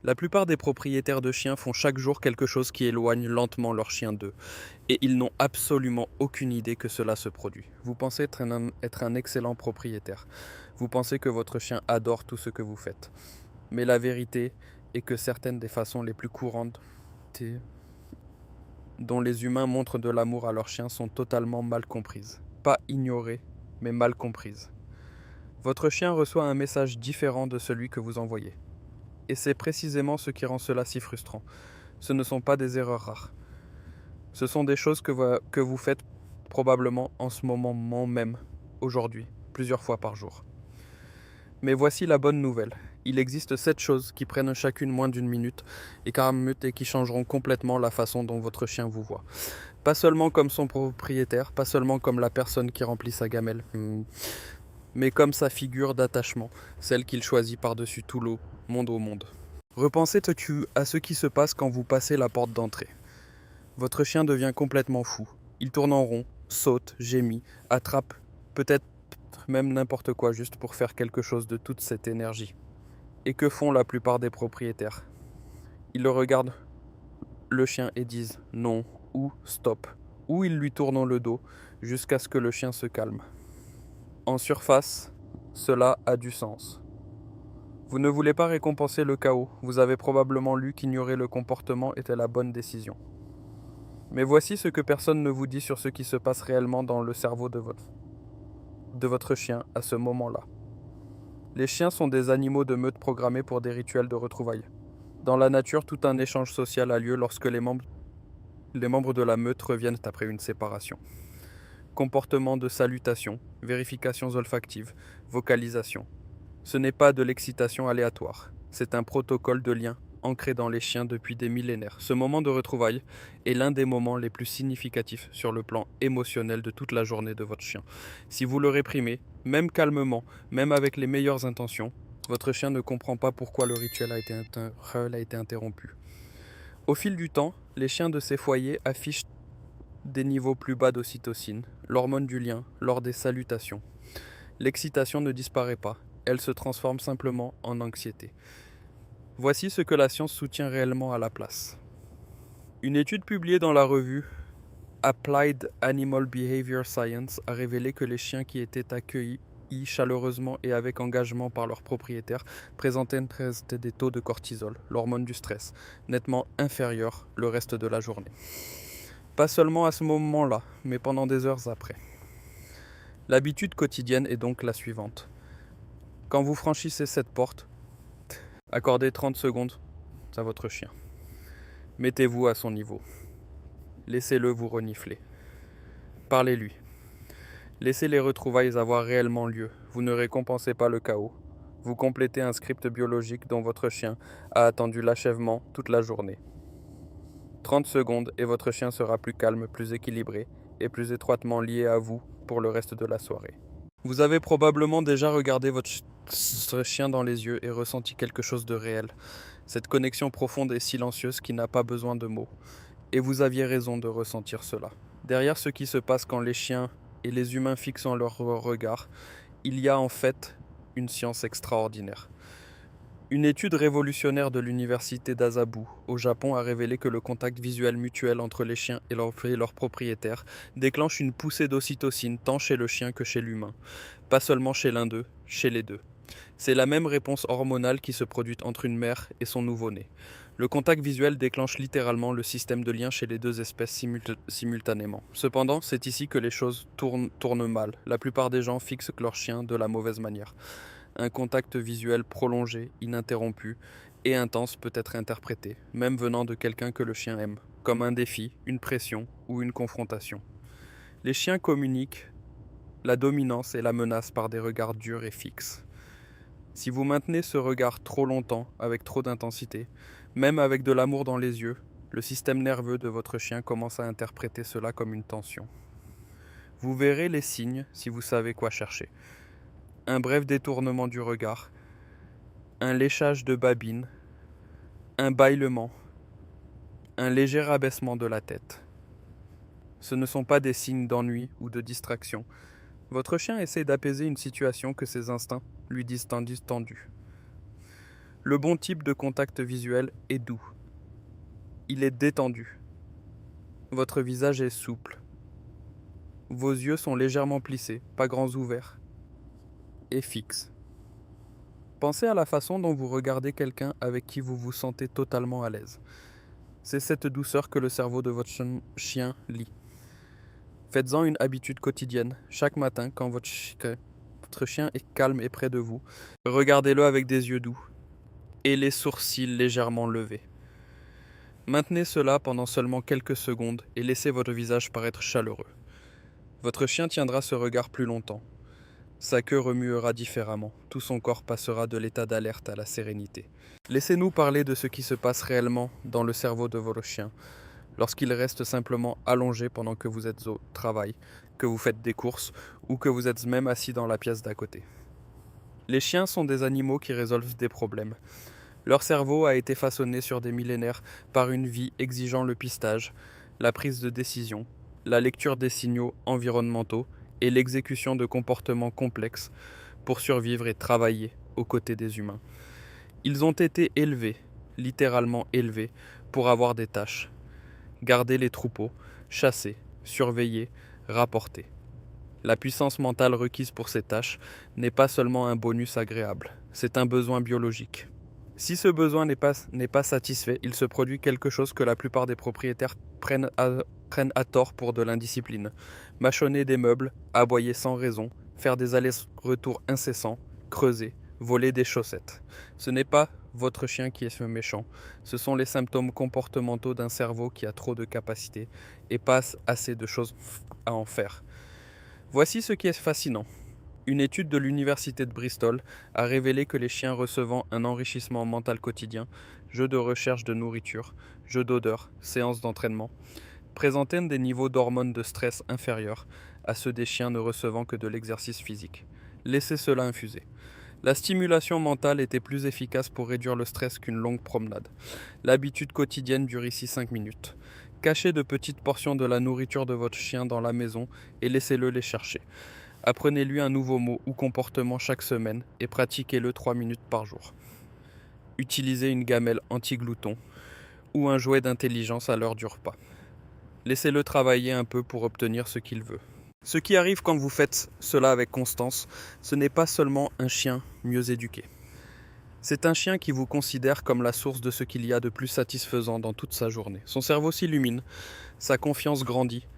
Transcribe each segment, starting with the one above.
La plupart des propriétaires de chiens font chaque jour quelque chose qui éloigne lentement leur chien d'eux, et ils n'ont absolument aucune idée que cela se produit. Vous pensez être un excellent propriétaire. Vous pensez que votre chien adore tout ce que vous faites. Mais la vérité est que certaines des façons les plus courantes dont les humains montrent de l'amour à leurs chiens sont totalement mal comprises. Pas ignorées, mais mal comprises. Votre chien reçoit un message différent de celui que vous envoyez. Et c'est précisément ce qui rend cela si frustrant. Ce ne sont pas des erreurs rares. Ce sont des choses que vous faites probablement en ce moment même, aujourd'hui, plusieurs fois par jour. Mais voici la bonne nouvelle. Il existe 7 choses qui prennent chacune moins d'une minute et qui changeront complètement la façon dont votre chien vous voit. Pas seulement comme son propriétaire, pas seulement comme la personne qui remplit sa gamelle, mais comme sa figure d'attachement, celle qu'il choisit par-dessus tout le monde au monde. Repensez à ce qui se passe quand vous passez la porte d'entrée. Votre chien devient complètement fou. Il tourne en rond, saute, gémit, attrape, peut-être même n'importe quoi juste pour faire quelque chose de toute cette énergie. Et que font la plupart des propriétaires? Ils le regardent, le chien, et disent non ou stop, ou ils lui tournent le dos jusqu'à ce que le chien se calme. En surface, cela a du sens. Vous ne voulez pas récompenser le chaos, vous avez probablement lu qu'ignorer le comportement était la bonne décision. Mais voici ce que personne ne vous dit sur ce qui se passe réellement dans le cerveau de votre chien à ce moment-là. Les chiens sont des animaux de meute programmés pour des rituels de retrouvailles. Dans la nature, tout un échange social a lieu lorsque les membres de la meute reviennent après une séparation. Comportement de salutation, vérifications olfactives, vocalisation. Ce n'est pas de l'excitation aléatoire, c'est un protocole de lien ancré dans les chiens depuis des millénaires. Ce moment de retrouvailles est l'un des moments les plus significatifs sur le plan émotionnel de toute la journée de votre chien. Si vous le réprimez, même calmement, même avec les meilleures intentions, votre chien ne comprend pas pourquoi le rituel a été interrompu. Au fil du temps, les chiens de ces foyers affichent des niveaux plus bas d'ocytocine, l'hormone du lien, lors des salutations. L'excitation ne disparaît pas, elle se transforme simplement en anxiété. Voici ce que la science soutient réellement à la place. Une étude publiée dans la revue Applied Animal Behavior Science a révélé que les chiens qui étaient accueillis chaleureusement et avec engagement par leurs propriétaires présentaient des taux de cortisol, l'hormone du stress, nettement inférieurs le reste de la journée. Pas seulement à ce moment-là, mais pendant des heures après. L'habitude quotidienne est donc la suivante. Quand vous franchissez cette porte, accordez 30 secondes à votre chien. Mettez-vous à son niveau. Laissez-le vous renifler. Parlez-lui. Laissez les retrouvailles avoir réellement lieu. Vous ne récompensez pas le chaos. Vous complétez un script biologique dont votre chien a attendu l'achèvement toute la journée. 30 secondes et votre chien sera plus calme, plus équilibré et plus étroitement lié à vous pour le reste de la soirée. Vous avez probablement déjà regardé votre chien dans les yeux et ressenti quelque chose de réel. Cette connexion profonde et silencieuse qui n'a pas besoin de mots. Et vous aviez raison de ressentir cela. Derrière ce qui se passe quand les chiens et les humains fixent leur regard, il y a en fait une science extraordinaire. Une étude révolutionnaire de l'université d'Asabu, au Japon, a révélé que le contact visuel mutuel entre les chiens et leurs propriétaires déclenche une poussée d'ocytocine tant chez le chien que chez l'humain. Pas seulement chez l'un d'eux, chez les deux. C'est la même réponse hormonale qui se produit entre une mère et son nouveau-né. Le contact visuel déclenche littéralement le système de lien chez les deux espèces simultanément. Cependant, c'est ici que les choses tournent mal. La plupart des gens fixent leur chien de la mauvaise manière. Un contact visuel prolongé, ininterrompu et intense peut être interprété, même venant de quelqu'un que le chien aime, comme un défi, une pression ou une confrontation. Les chiens communiquent la dominance et la menace par des regards durs et fixes. Si vous maintenez ce regard trop longtemps, avec trop d'intensité, même avec de l'amour dans les yeux, le système nerveux de votre chien commence à interpréter cela comme une tension. Vous verrez les signes si vous savez quoi chercher. Un bref détournement du regard, un léchage de babine, un bâillement, un léger rabaissement de la tête. Ce ne sont pas des signes d'ennui ou de distraction. Votre chien essaie d'apaiser une situation que ses instincts lui disent tendue. Le bon type de contact visuel est doux. Il est détendu. Votre visage est souple. Vos yeux sont légèrement plissés, pas grands ouverts, et fixes. Pensez à la façon dont vous regardez quelqu'un avec qui vous vous sentez totalement à l'aise. C'est cette douceur que le cerveau de votre chien lit. Faites-en une habitude quotidienne. Chaque matin, quand votre chien est calme et près de vous, regardez-le avec des yeux doux et les sourcils légèrement levés. Maintenez cela pendant seulement quelques secondes et laissez votre visage paraître chaleureux. Votre chien tiendra ce regard plus longtemps. Sa queue remuera différemment, tout son corps passera de l'état d'alerte à la sérénité. Laissez-nous parler de ce qui se passe réellement dans le cerveau de votre chien, lorsqu'il reste simplement allongé pendant que vous êtes au travail, que vous faites des courses ou que vous êtes même assis dans la pièce d'à côté. Les chiens sont des animaux qui résolvent des problèmes. Leur cerveau a été façonné sur des millénaires par une vie exigeant le pistage, la prise de décision, la lecture des signaux environnementaux et l'exécution de comportements complexes pour survivre et travailler aux côtés des humains. Ils ont été élevés, littéralement élevés, pour avoir des tâches. Garder les troupeaux, chasser, surveiller, rapporter. La puissance mentale requise pour ces tâches n'est pas seulement un bonus agréable, c'est un besoin biologique. Si ce besoin n'est pas satisfait, il se produit quelque chose que la plupart des propriétaires prennent à tort pour de l'indiscipline. Mâchonner des meubles, aboyer sans raison, faire des allers-retours incessants, creuser, voler des chaussettes. Ce n'est pas votre chien qui est méchant, ce sont les symptômes comportementaux d'un cerveau qui a trop de capacités et passe assez de choses à en faire. Voici ce qui est fascinant. Une étude de l'université de Bristol a révélé que les chiens recevant un enrichissement mental quotidien, jeux de recherche de nourriture, jeux d'odeur, séances d'entraînement, présentaient des niveaux d'hormones de stress inférieurs à ceux des chiens ne recevant que de l'exercice physique. Laissez cela infuser. La stimulation mentale était plus efficace pour réduire le stress qu'une longue promenade. L'habitude quotidienne dure ici 5 minutes. Cachez de petites portions de la nourriture de votre chien dans la maison et laissez-le les chercher. Apprenez-lui un nouveau mot ou comportement chaque semaine et pratiquez-le 3 minutes par jour. Utilisez une gamelle anti-glouton ou un jouet d'intelligence à l'heure du repas. Laissez-le travailler un peu pour obtenir ce qu'il veut. Ce qui arrive quand vous faites cela avec constance, ce n'est pas seulement un chien mieux éduqué. C'est un chien qui vous considère comme la source de ce qu'il y a de plus satisfaisant dans toute sa journée. Son cerveau s'illumine, sa confiance grandit,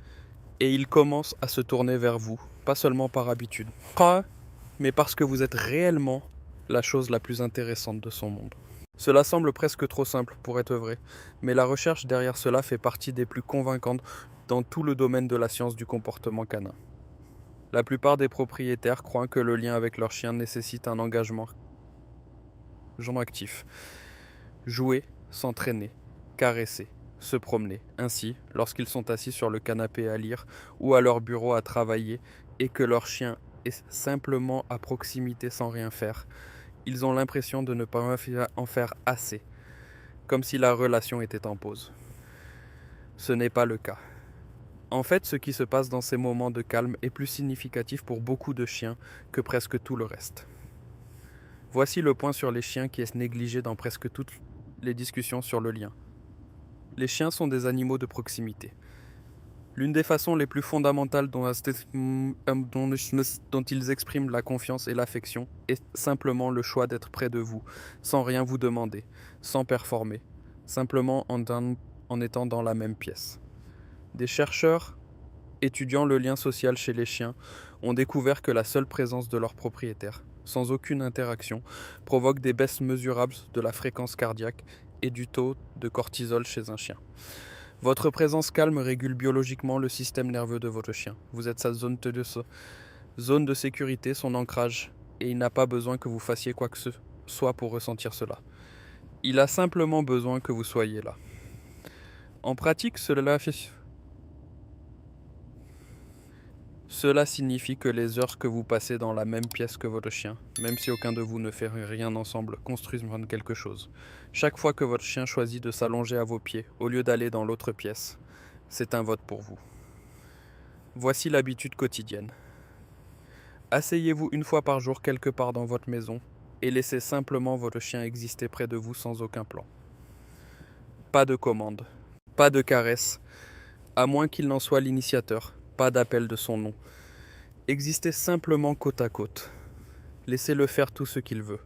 et il commence à se tourner vers vous, pas seulement par habitude, mais parce que vous êtes réellement la chose la plus intéressante de son monde. Cela semble presque trop simple pour être vrai, mais la recherche derrière cela fait partie des plus convaincantes dans tout le domaine de la science du comportement canin. La plupart des propriétaires croient que le lien avec leur chien nécessite un engagement actif. Jouer, s'entraîner, caresser, se promener. Ainsi, lorsqu'ils sont assis sur le canapé à lire ou à leur bureau à travailler et que leur chien est simplement à proximité sans rien faire, ils ont l'impression de ne pas en faire assez, comme si la relation était en pause. Ce n'est pas le cas. En fait, ce qui se passe dans ces moments de calme est plus significatif pour beaucoup de chiens que presque tout le reste. Voici le point sur les chiens qui est négligé dans presque toutes les discussions sur le lien. Les chiens sont des animaux de proximité. L'une des façons les plus fondamentales dont ils expriment la confiance et l'affection est simplement le choix d'être près de vous, sans rien vous demander, sans performer, simplement en étant dans la même pièce. Des chercheurs étudiant le lien social chez les chiens ont découvert que la seule présence de leur propriétaire, sans aucune interaction, provoque des baisses mesurables de la fréquence cardiaque et du taux de cortisol chez un chien. Votre présence calme régule biologiquement le système nerveux de votre chien. Vous êtes sa zone de sécurité, son ancrage, et il n'a pas besoin que vous fassiez quoi que ce soit pour ressentir cela. Il a simplement besoin que vous soyez là. En pratique, cela signifie que les heures que vous passez dans la même pièce que votre chien, même si aucun de vous ne fait rien ensemble, construisent quelque chose. Chaque fois que votre chien choisit de s'allonger à vos pieds au lieu d'aller dans l'autre pièce, c'est un vote pour vous. Voici l'habitude quotidienne. Asseyez-vous une fois par jour quelque part dans votre maison et laissez simplement votre chien exister près de vous sans aucun plan. Pas de commande, pas de caresse, à moins qu'il n'en soit l'initiateur, pas d'appel de son nom. Existez simplement côte à côte. Laissez-le faire tout ce qu'il veut.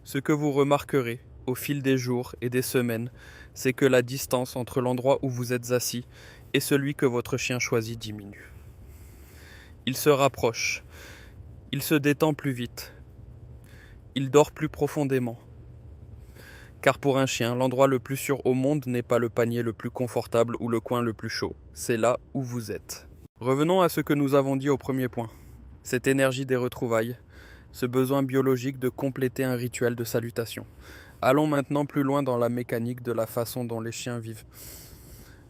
Ce que vous remarquerez au fil des jours et des semaines, c'est que la distance entre l'endroit où vous êtes assis et celui que votre chien choisit diminue. Il se rapproche, il se détend plus vite, il dort plus profondément. Car pour un chien, l'endroit le plus sûr au monde n'est pas le panier le plus confortable ou le coin le plus chaud, c'est là où vous êtes. Revenons à ce que nous avons dit au premier point, cette énergie des retrouvailles, ce besoin biologique de compléter un rituel de salutation. Allons maintenant plus loin dans la mécanique de la façon dont les chiens vivent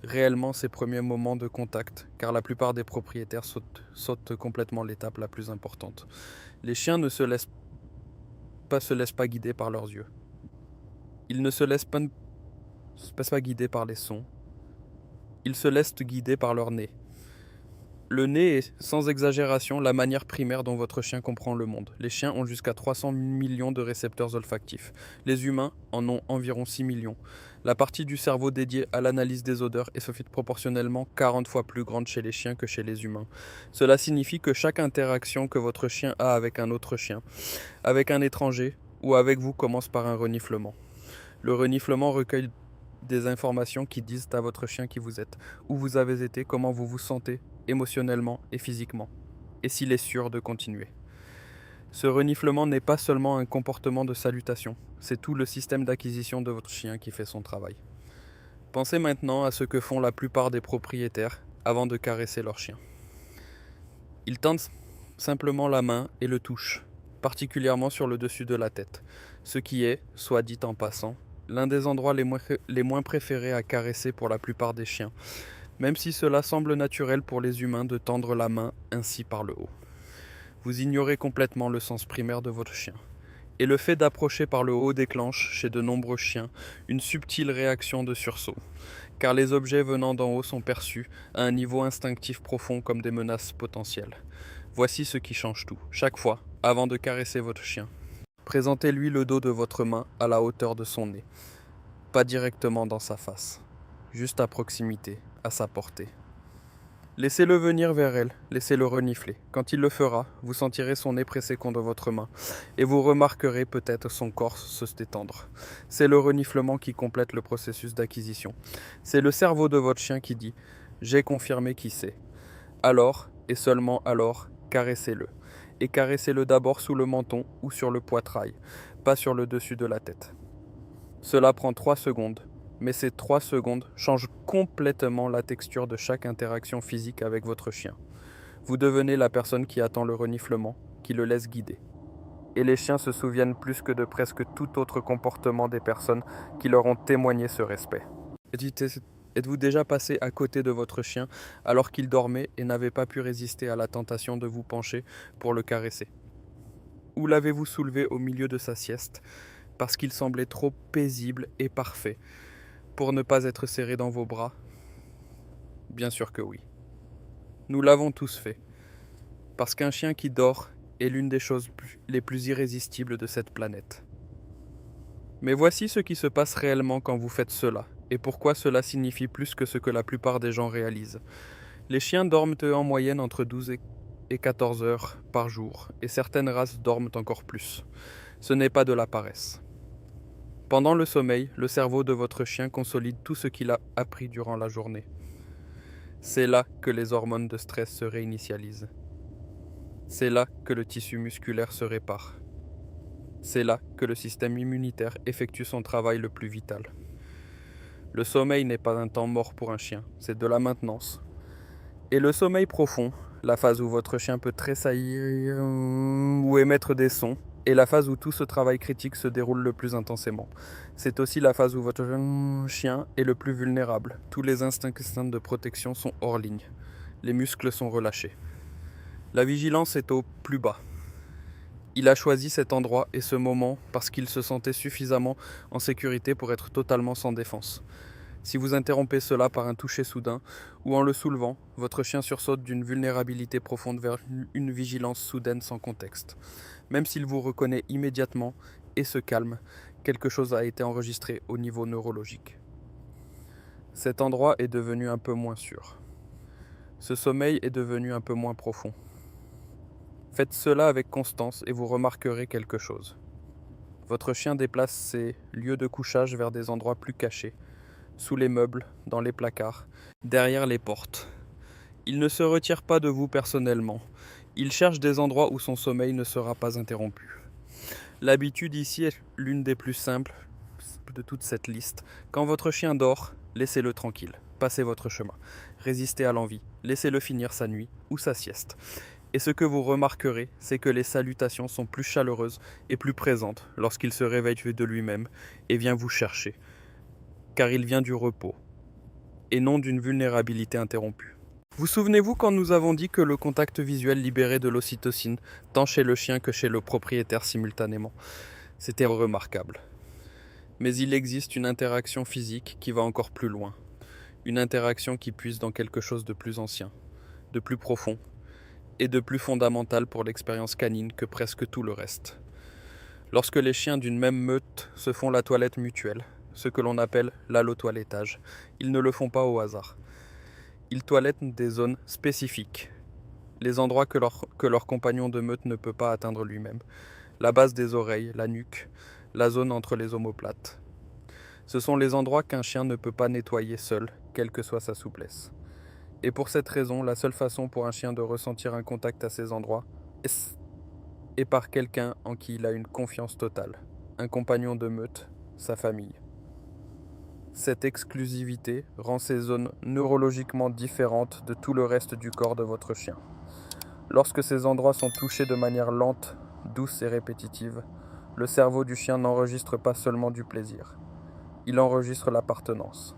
réellement ces premiers moments de contact, car la plupart des propriétaires sautent complètement l'étape la plus importante. Les chiens ne se laissent pas guider par leurs yeux. Ils ne se laissent pas guider par les sons. Ils se laissent guider par leur nez. Le nez est, sans exagération, la manière primaire dont votre chien comprend le monde. Les chiens ont jusqu'à 300 millions de récepteurs olfactifs. Les humains en ont environ 6 millions. La partie du cerveau dédiée à l'analyse des odeurs est proportionnellement 40 fois plus grande chez les chiens que chez les humains. Cela signifie que chaque interaction que votre chien a avec un autre chien, avec un étranger ou avec vous commence par un reniflement. Le reniflement recueille des informations qui disent à votre chien qui vous êtes, où vous avez été, comment vous vous sentez, émotionnellement et physiquement, et s'il est sûr de continuer. Ce reniflement n'est pas seulement un comportement de salutation, c'est tout le système d'acquisition de votre chien qui fait son travail. Pensez maintenant à ce que font la plupart des propriétaires avant de caresser leur chien. Ils tendent simplement la main et le touchent, particulièrement sur le dessus de la tête, ce qui est, soit dit en passant, l'un des endroits les moins préférés à caresser pour la plupart des chiens, même si cela semble naturel pour les humains de tendre la main ainsi par le haut. Vous ignorez complètement le sens primaire de votre chien. Et le fait d'approcher par le haut déclenche, chez de nombreux chiens, une subtile réaction de sursaut, car les objets venant d'en haut sont perçus à un niveau instinctif profond comme des menaces potentielles. Voici ce qui change tout. Chaque fois, avant de caresser votre chien, présentez-lui le dos de votre main à la hauteur de son nez, pas directement dans sa face, juste à proximité, à sa portée. Laissez-le venir vers elle, laissez-le renifler. Quand il le fera, vous sentirez son nez pressé contre votre main, et vous remarquerez peut-être son corps se détendre. C'est le reniflement qui complète le processus d'acquisition. C'est le cerveau de votre chien qui dit « j'ai confirmé qui c'est ». Alors, et seulement alors, caressez-le. Et caressez-le d'abord sous le menton ou sur le poitrail, pas sur le dessus de la tête. Cela prend 3 secondes, mais ces 3 secondes changent complètement la texture de chaque interaction physique avec votre chien. Vous devenez la personne qui attend le reniflement, qui le laisse guider. Et les chiens se souviennent plus que de presque tout autre comportement des personnes qui leur ont témoigné ce respect. Êtes-vous déjà passé à côté de votre chien alors qu'il dormait et n'avait pas pu résister à la tentation de vous pencher pour le caresser? Ou l'avez-vous soulevé au milieu de sa sieste parce qu'il semblait trop paisible et parfait pour ne pas être serré dans vos bras? Bien sûr que oui. Nous l'avons tous fait. Parce qu'un chien qui dort est l'une des choses les plus irrésistibles de cette planète. Mais voici ce qui se passe réellement quand vous faites cela, et pourquoi cela signifie plus que ce que la plupart des gens réalisent. Les chiens dorment en moyenne entre 12 et 14 heures par jour, et certaines races dorment encore plus. Ce n'est pas de la paresse. Pendant le sommeil, le cerveau de votre chien consolide tout ce qu'il a appris durant la journée. C'est là que les hormones de stress se réinitialisent. C'est là que le tissu musculaire se répare. C'est là que le système immunitaire effectue son travail le plus vital. Le sommeil n'est pas un temps mort pour un chien, c'est de la maintenance. Et le sommeil profond, la phase où votre chien peut tressaillir ou émettre des sons, est la phase où tout ce travail critique se déroule le plus intensément. C'est aussi la phase où votre chien est le plus vulnérable. Tous les instincts de protection sont hors ligne. Les muscles sont relâchés. La vigilance est au plus bas. Il a choisi cet endroit et ce moment parce qu'il se sentait suffisamment en sécurité pour être totalement sans défense. Si vous interrompez cela par un toucher soudain ou en le soulevant, votre chien sursaute d'une vulnérabilité profonde vers une vigilance soudaine sans contexte. Même s'il vous reconnaît immédiatement et se calme, quelque chose a été enregistré au niveau neurologique. Cet endroit est devenu un peu moins sûr. Ce sommeil est devenu un peu moins profond. Faites cela avec constance et vous remarquerez quelque chose. Votre chien déplace ses lieux de couchage vers des endroits plus cachés, sous les meubles, dans les placards, derrière les portes. Il ne se retire pas de vous personnellement. Il cherche des endroits où son sommeil ne sera pas interrompu. L'habitude ici est l'une des plus simples de toute cette liste. Quand votre chien dort, laissez-le tranquille. Passez votre chemin. Résistez à l'envie. Laissez-le finir sa nuit ou sa sieste. Et ce que vous remarquerez, c'est que les salutations sont plus chaleureuses et plus présentes lorsqu'il se réveille de lui-même et vient vous chercher. Car il vient du repos, et non d'une vulnérabilité interrompue. Vous souvenez-vous quand nous avons dit que le contact visuel libérait de l'ocytocine, tant chez le chien que chez le propriétaire simultanément? C'était remarquable. Mais il existe une interaction physique qui va encore plus loin. Une interaction qui puise dans quelque chose de plus ancien, de plus profond, et de plus fondamental pour l'expérience canine que presque tout le reste. Lorsque les chiens d'une même meute se font la toilette mutuelle, ce que l'on appelle l'allotoilettage, ils ne le font pas au hasard. Ils toilettent des zones spécifiques, les endroits que leur compagnon de meute ne peut pas atteindre lui-même, la base des oreilles, la nuque, la zone entre les omoplates. Ce sont les endroits qu'un chien ne peut pas nettoyer seul, quelle que soit sa souplesse. Et pour cette raison, la seule façon pour un chien de ressentir un contact à ces endroits est par quelqu'un en qui il a une confiance totale, un compagnon de meute, sa famille. Cette exclusivité rend ces zones neurologiquement différentes de tout le reste du corps de votre chien. Lorsque ces endroits sont touchés de manière lente, douce et répétitive, le cerveau du chien n'enregistre pas seulement du plaisir, il enregistre l'appartenance.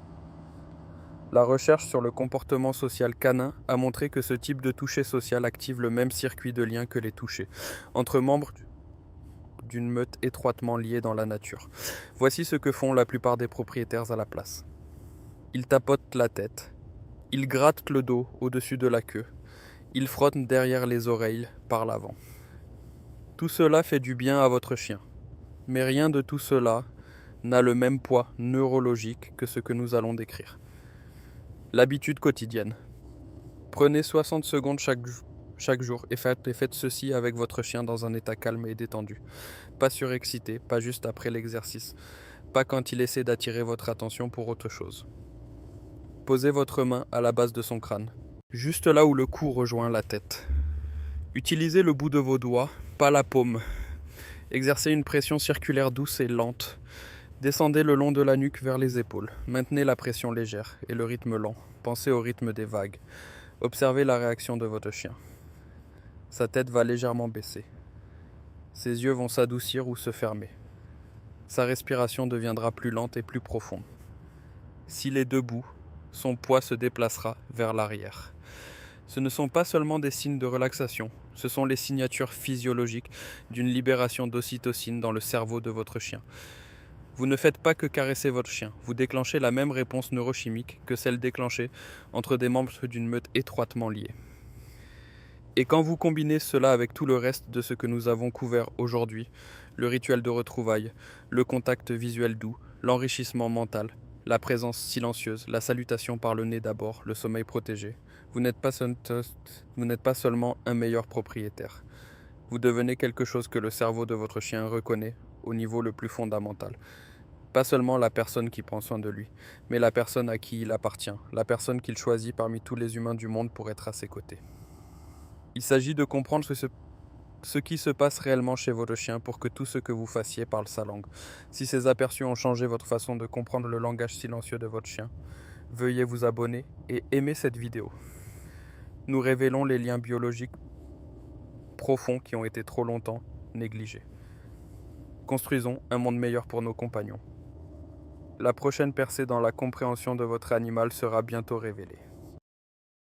La recherche sur le comportement social canin a montré que ce type de toucher social active le même circuit de lien que les touchés, entre membres d'une meute étroitement liée dans la nature. Voici ce que font la plupart des propriétaires à la place. Ils tapotent la tête, ils grattent le dos au-dessus de la queue, ils frottent derrière les oreilles par l'avant. Tout cela fait du bien à votre chien, mais rien de tout cela n'a le même poids neurologique que ce que nous allons décrire. L'habitude quotidienne. Prenez 60 secondes chaque jour et faites ceci avec votre chien dans un état calme et détendu. Pas surexcité, pas juste après l'exercice, pas quand il essaie d'attirer votre attention pour autre chose. Posez votre main à la base de son crâne, juste là où le cou rejoint la tête. Utilisez le bout de vos doigts, pas la paume. Exercez une pression circulaire douce et lente. Descendez le long de la nuque vers les épaules. Maintenez la pression légère et le rythme lent. Pensez au rythme des vagues. Observez la réaction de votre chien. Sa tête va légèrement baisser. Ses yeux vont s'adoucir ou se fermer. Sa respiration deviendra plus lente et plus profonde. S'il est debout, son poids se déplacera vers l'arrière. Ce ne sont pas seulement des signes de relaxation, ce sont les signatures physiologiques d'une libération d'ocytocine dans le cerveau de votre chien. Vous ne faites pas que caresser votre chien, vous déclenchez la même réponse neurochimique que celle déclenchée entre des membres d'une meute étroitement liés. Et quand vous combinez cela avec tout le reste de ce que nous avons couvert aujourd'hui, le rituel de retrouvailles, le contact visuel doux, l'enrichissement mental, la présence silencieuse, la salutation par le nez d'abord, le sommeil protégé, vous n'êtes pas seulement un meilleur propriétaire. Vous devenez quelque chose que le cerveau de votre chien reconnaît au niveau le plus fondamental. Pas seulement la personne qui prend soin de lui, mais la personne à qui il appartient, la personne qu'il choisit parmi tous les humains du monde pour être à ses côtés. Il s'agit de comprendre ce qui se passe réellement chez votre chien pour que tout ce que vous fassiez parle sa langue. Si ces aperçus ont changé votre façon de comprendre le langage silencieux de votre chien, veuillez vous abonner et aimer cette vidéo. Nous révélons les liens biologiques profonds qui ont été trop longtemps négligés. Construisons un monde meilleur pour nos compagnons. La prochaine percée dans la compréhension de votre animal sera bientôt révélée.